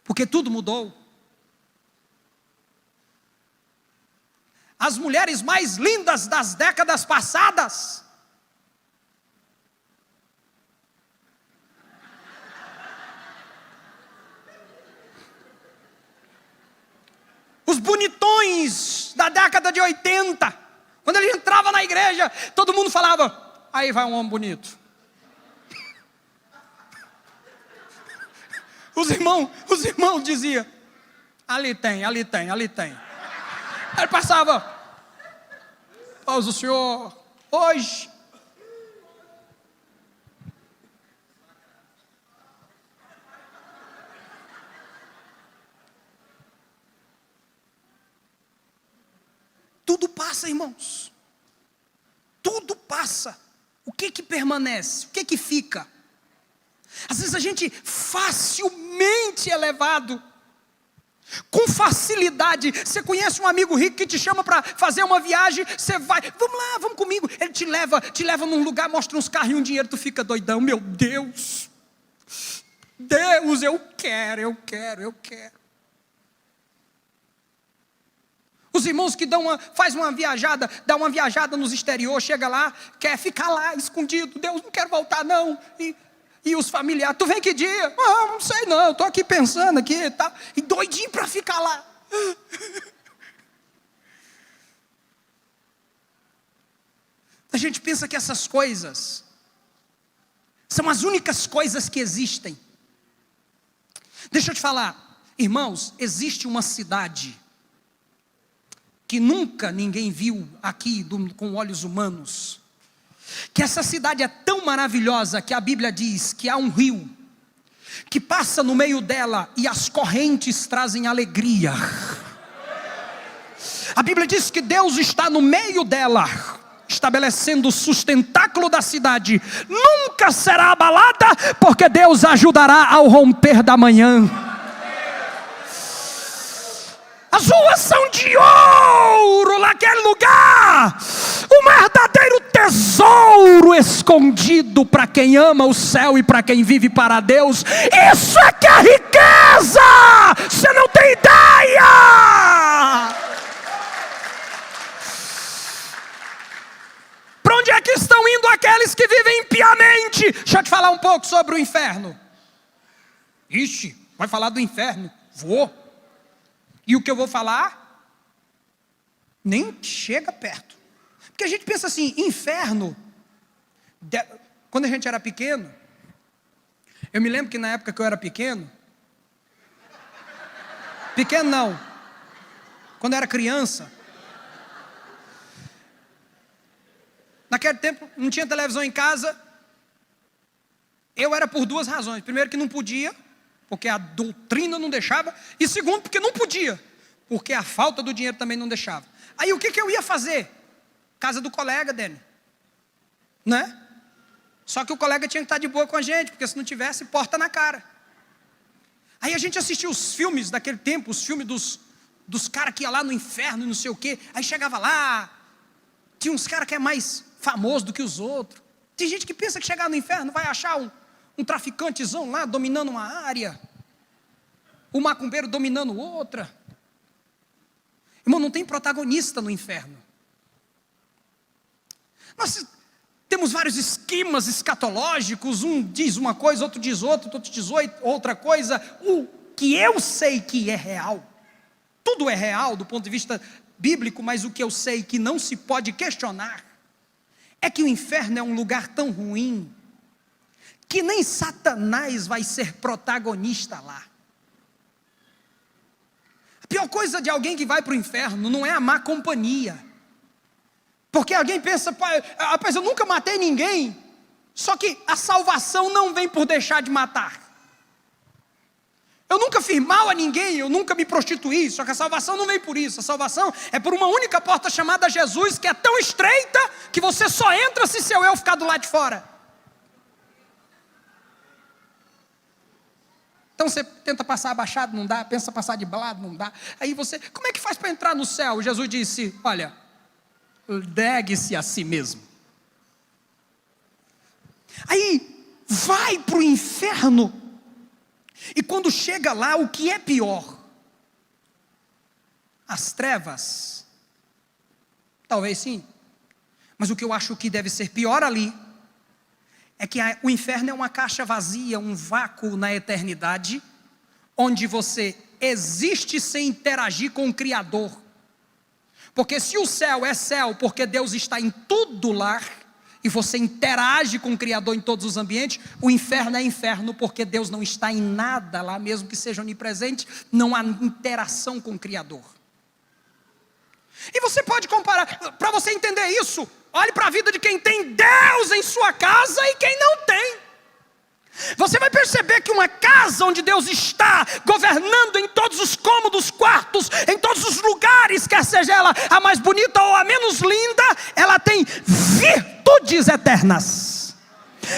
porque tudo mudou. As mulheres mais lindas das décadas passadas os bonitões da década de 80, quando ele entrava na igreja, todo mundo falava: aí vai um homem bonito. Os irmãos diziam: ali tem. Aí ele passava: paz o Senhor, hoje. Tudo passa, irmãos. Tudo passa. O que permanece? O que fica? Às vezes a gente facilmente é levado, com facilidade. Você conhece um amigo rico que te chama para fazer uma viagem, você vai, vamos lá, vamos comigo. Ele te leva num lugar, mostra uns carros e um dinheiro, tu fica doidão. Meu Deus, eu quero. Os irmãos que faz uma viajada, dá uma viajada nos exterior, chega lá, quer ficar lá escondido. Deus, não quero voltar não. E os familiares: tu vem que dia? Não sei não, estou aqui pensando aqui e tal. E doidinho para ficar lá. A gente pensa que essas coisas são as únicas coisas que existem. Deixa eu te falar, irmãos, existe uma cidade que nunca ninguém viu aqui com olhos humanos. Que essa cidade é tão maravilhosa que a Bíblia diz que há um rio que passa no meio dela e as correntes trazem alegria. A Bíblia diz que Deus está no meio dela, estabelecendo o sustentáculo da cidade. Nunca será abalada, porque Deus ajudará ao romper da manhã. As ruas são de ouro naquele lugar. Um verdadeiro tesouro escondido para quem ama o céu e para quem vive para Deus. Isso é que é riqueza. Você não tem ideia. Para onde é que estão indo aqueles que vivem impiamente? Deixa eu te falar um pouco sobre o inferno. Ixi, vai falar do inferno? Vou. E o que eu vou falar, nem chega perto. Porque a gente pensa assim, inferno. Quando a gente era pequeno, eu me lembro que na época que eu era pequeno não, quando eu era criança, naquele tempo não tinha televisão em casa. Eu era por duas razões. Primeiro, que não podia, porque a doutrina não deixava. E segundo, porque não podia, porque a falta do dinheiro também não deixava. Aí o que eu ia fazer? Casa do colega, Dani, né? Só que o colega tinha que estar de boa com a gente, porque se não tivesse, porta na cara. Aí a gente assistia os filmes daquele tempo, os filmes dos caras que iam lá no inferno e não sei o quê. Aí chegava lá, tinha uns caras que é mais famoso do que os outros. Tem gente que pensa que chegar no inferno vai achar um traficantezão lá dominando uma área, o macumbeiro dominando outra. Irmão, não tem protagonista no inferno. Nós temos vários esquemas escatológicos, um diz uma coisa, outro diz outra coisa. O que eu sei que é real, tudo é real do ponto de vista bíblico, mas o que eu sei que não se pode questionar é que o inferno é um lugar tão ruim que nem Satanás vai ser protagonista lá. A pior coisa de alguém que vai para o inferno não é a má companhia. Porque alguém pensa, rapaz, eu nunca matei ninguém. Só que a salvação não vem por deixar de matar. Eu nunca fiz mal a ninguém, eu nunca me prostituí. Só que a salvação não vem por isso. A salvação é por uma única porta chamada Jesus, que é tão estreita que você só entra se seu eu ficar do lado de fora. Então você tenta passar abaixado, não dá. Pensa passar de lado, não dá. Aí você, como é que faz para entrar no céu? Jesus disse, olha, negue-se a si mesmo. Aí vai para o inferno. E quando chega lá, o que é pior? As trevas? Talvez sim. Mas o que eu acho que deve ser pior ali é que o inferno é uma caixa vazia, um vácuo na eternidade, onde você existe sem interagir com o Criador. Porque se o céu é céu, porque Deus está em todo lar, e você interage com o Criador em todos os ambientes, o inferno é inferno, porque Deus não está em nada lá, mesmo que seja onipresente, não há interação com o Criador. E você pode comparar, para você entender isso, olhe para a vida de quem tem Deus em sua casa e quem não tem. Você vai perceber que uma casa onde Deus está governando em todos os cômodos, quartos, em todos os lugares, quer seja ela a mais bonita ou a menos linda, ela tem virtudes eternas.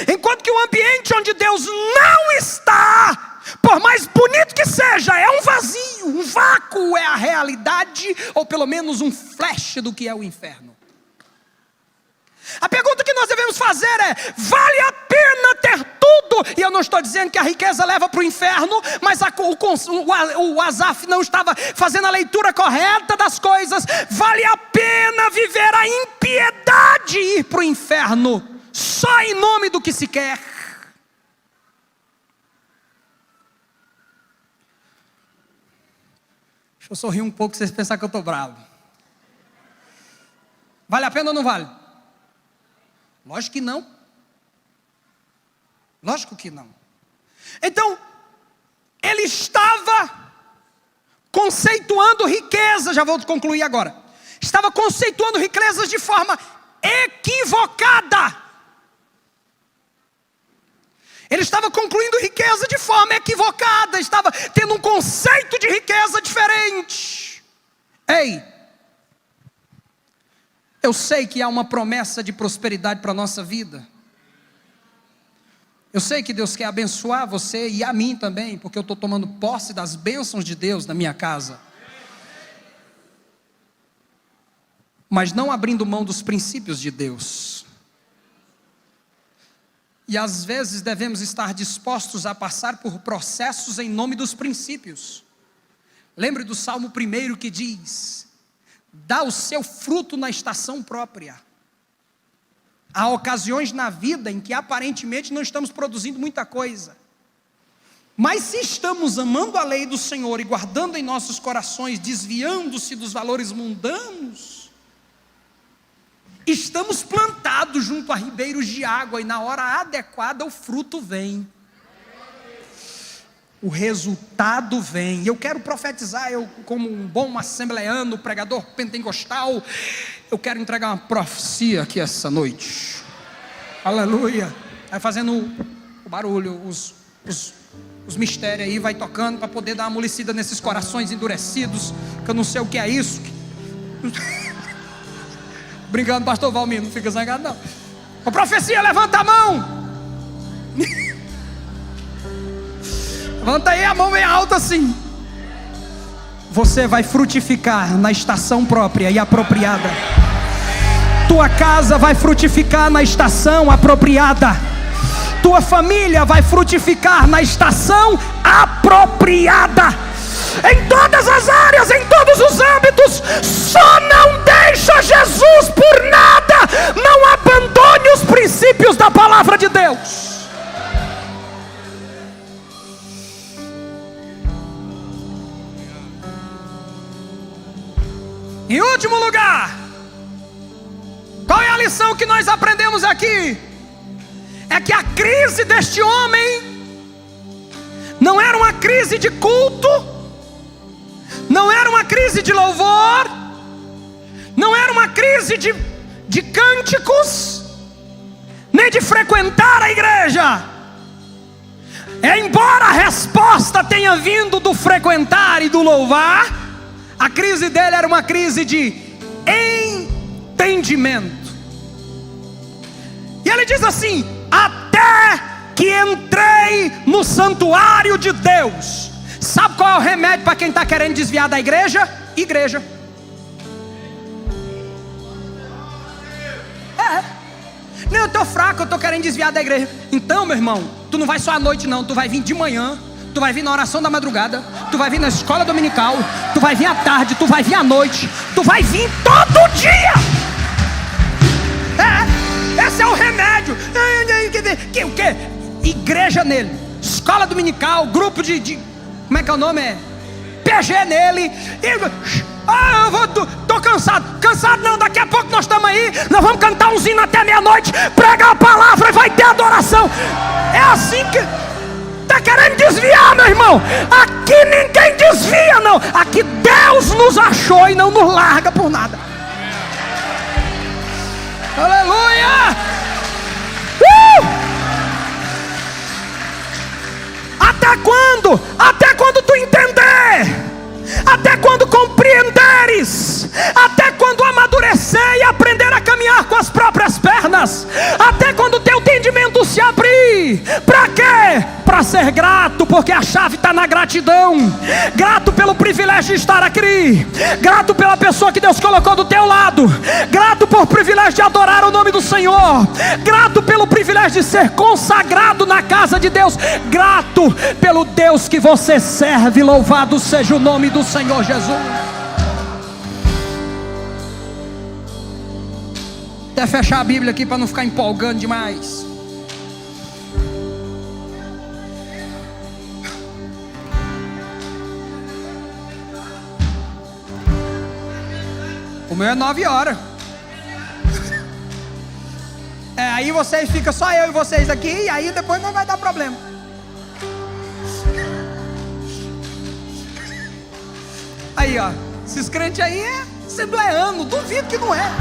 Enquanto que o ambiente onde Deus não está, por mais bonito que seja, é um vazio, um vácuo, é a realidade, ou pelo menos um flash do que é o inferno. A pergunta que nós devemos fazer é, vale a pena ter tudo? E eu não estou dizendo que a riqueza leva para o inferno, mas o Asaf não estava fazendo a leitura correta das coisas. Vale a pena viver a impiedade e ir para o inferno, só em nome do que se quer? Deixa eu sorrir um pouco, vocês pensarem que eu estou bravo. Vale a pena ou não vale? Lógico que não. Lógico que não. Então, ele estava conceituando riqueza, já vou concluir agora. estava conceituando riquezas de forma equivocada. Ele estava concluindo riqueza de forma equivocada, estava tendo um conceito de riqueza diferente. Ei, eu sei que há uma promessa de prosperidade para a nossa vida. Eu sei que Deus quer abençoar você e a mim também, porque eu estou tomando posse das bênçãos de Deus na minha casa. Mas não abrindo mão dos princípios de Deus. E às vezes devemos estar dispostos a passar por processos em nome dos princípios. Lembre do Salmo 1 que diz: dá o seu fruto na estação própria. Há ocasiões na vida em que aparentemente não estamos produzindo muita coisa. Mas se estamos amando a lei do Senhor e guardando em nossos corações, desviando-se dos valores mundanos, estamos plantados junto a ribeiros de água, e na hora adequada o fruto vem. O resultado vem. E eu quero profetizar, eu como um bom assembleano, pregador pentecostal, eu quero entregar uma profecia aqui essa noite. Aleluia. Vai fazendo o barulho, os mistérios aí, vai tocando para poder dar uma amolecida nesses corações endurecidos, que eu não sei o que é isso. Brincando, pastor Valmir, não fica zangado não. Ô profecia, levanta a mão. Levanta aí a mão bem alta assim. Você vai frutificar na estação própria e apropriada. Tua casa vai frutificar na estação apropriada. Tua família vai frutificar na estação apropriada. Em todas as áreas, em todos os âmbitos. Só não deixa Jesus por nada. Não abandone os princípios da palavra de Deus. Em último lugar, qual é a lição que nós aprendemos aqui? É que a crise deste homem não era uma crise de culto, não era uma crise de louvor, não era uma crise de cânticos, nem de frequentar a igreja. Embora a resposta tenha vindo do frequentar e do louvar, a crise dele era uma crise de entendimento. E ele diz assim: até que entrei no santuário de Deus. Sabe qual é o remédio para quem está querendo desviar da igreja? Igreja. Não, eu estou fraco, eu estou querendo desviar da igreja. Então, meu irmão, tu não vai só à noite não, tu vai vir de manhã, tu vai vir na oração da madrugada, tu vai vir na escola dominical, tu vai vir à tarde, tu vai vir à noite, tu vai vir todo dia. Esse é o remédio. O quê? Igreja nele, escola dominical, grupo de como é que é o nome? PG nele. Tô cansado. Cansado não, daqui a pouco nós estamos aí, nós vamos cantar um hino até meia-noite, pregar a palavra e vai ter adoração. É assim que está querendo desviar, meu irmão. Aqui ninguém desvia não. Aqui Deus nos achou e não nos larga por nada. Aleluia. Até quando? Até quando tu entender, até quando compreenderes, até quando amadurecer e aprender a caminhar com as próprias pernas, até quando teu entendimento se abrir. Para quê? Para ser grato, porque a chave está na gratidão. Grato pelo privilégio de estar aqui, grato pela pessoa que Deus colocou do teu lado, grato por privilégio de adorar o nome do Senhor, grato pelo privilégio de ser consagrado na casa de Deus, grato pelo Deus que você serve. Louvado seja o nome do Senhor Jesus. Até fechar a Bíblia aqui para não ficar empolgando demais. O meu é 9 horas. Aí vocês ficam só eu e vocês aqui, e aí depois não vai dar problema. Aí ó, esses crentes aí assembleano, duvido que não é.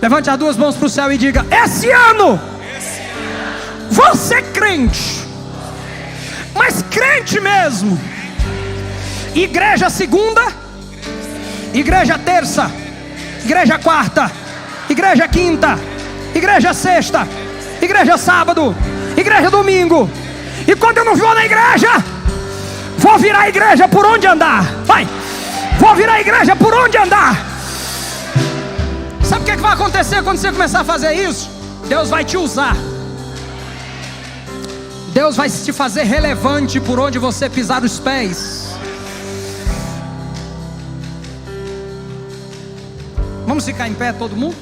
Levante as duas mãos para o céu e diga: esse ano vou ser crente, mas crente mesmo. Igreja segunda, igreja terça, igreja quarta, igreja quinta, igreja sexta, igreja sábado, igreja domingo. E quando eu não vou na igreja, vou virar a igreja por onde andar. Vai, vou virar a igreja por onde andar. Sabe o que vai acontecer quando você começar a fazer isso? Deus vai te usar. Deus vai te fazer relevante por onde você pisar os pés. Vamos ficar em pé todo mundo?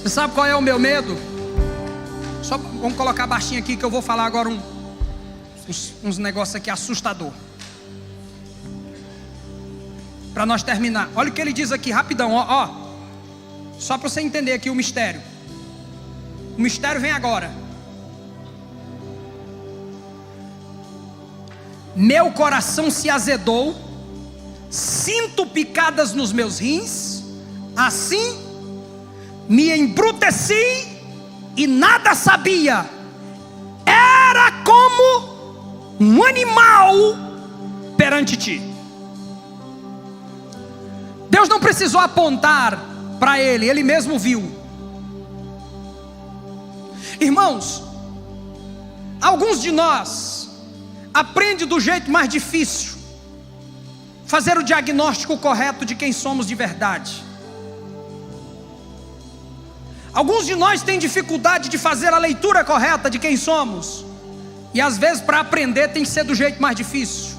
Você sabe qual é o meu medo? Só vamos colocar baixinho aqui que eu vou falar agora uns negócios aqui assustador. Para nós terminar. Olha o que ele diz aqui rapidão, ó. Só para você entender aqui o mistério. O mistério vem agora. Meu coração se azedou, sinto picadas nos meus rins, assim me embruteci e nada sabia. Era como um animal perante ti. Deus não precisou apontar para ele, ele mesmo viu. Irmãos, alguns de nós aprendem do jeito mais difícil fazer o diagnóstico correto de quem somos de verdade. Alguns de nós têm dificuldade de fazer a leitura correta de quem somos. E às vezes para aprender tem que ser do jeito mais difícil.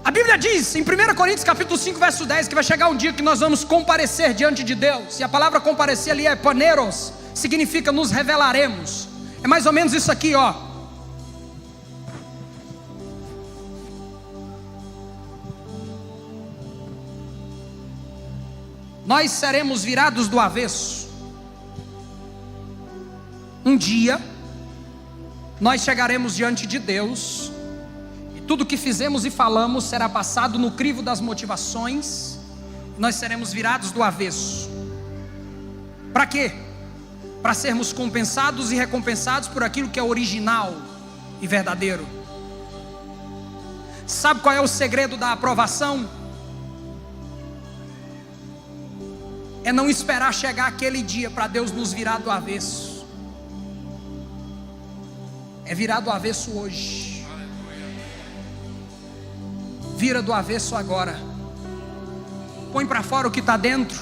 A Bíblia diz em 1 Coríntios capítulo 5 verso 10 que vai chegar um dia que nós vamos comparecer diante de Deus. E a palavra comparecer ali é paneros, significa nos revelaremos. É mais ou menos isso aqui, ó. Nós seremos virados do avesso. Um dia nós chegaremos diante de Deus e tudo que fizemos e falamos será passado no crivo das motivações. Nós seremos virados do avesso. Para quê? Para sermos compensados e recompensados por aquilo que é original e verdadeiro. Sabe qual é o segredo da aprovação? É não esperar chegar aquele dia para Deus nos virar do avesso. É virar do avesso hoje. Vira do avesso agora. Põe para fora o que está dentro.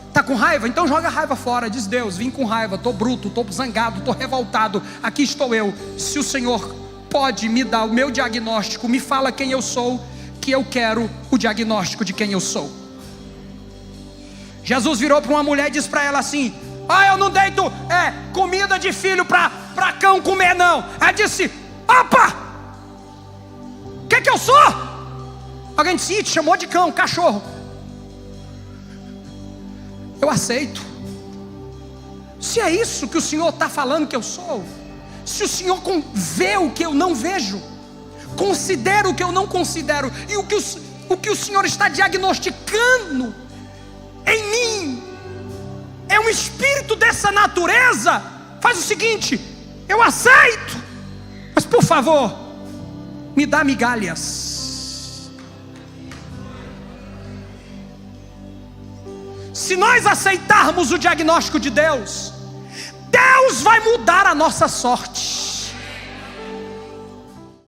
Está com raiva? Então joga a raiva fora. Diz: Deus, vim com raiva, estou bruto, estou zangado, estou revoltado. Aqui estou eu. Se o Senhor pode me dar o meu diagnóstico, me fala quem eu sou, que eu quero o diagnóstico de quem eu sou. Jesus virou para uma mulher e disse para ela assim: eu não deito comida de filho para cão comer não. Ela disse: opa, o que eu sou? Alguém disse: te chamou de cão, cachorro. Eu aceito. Se é isso que o Senhor está falando que eu sou, se o Senhor vê o que eu não vejo, considera o que eu não considero, e o que o Senhor está diagnosticando em mim é um espírito dessa natureza, faz o seguinte: eu aceito, mas por favor, me dá migalhas. Se nós aceitarmos o diagnóstico de Deus, Deus vai mudar a nossa sorte.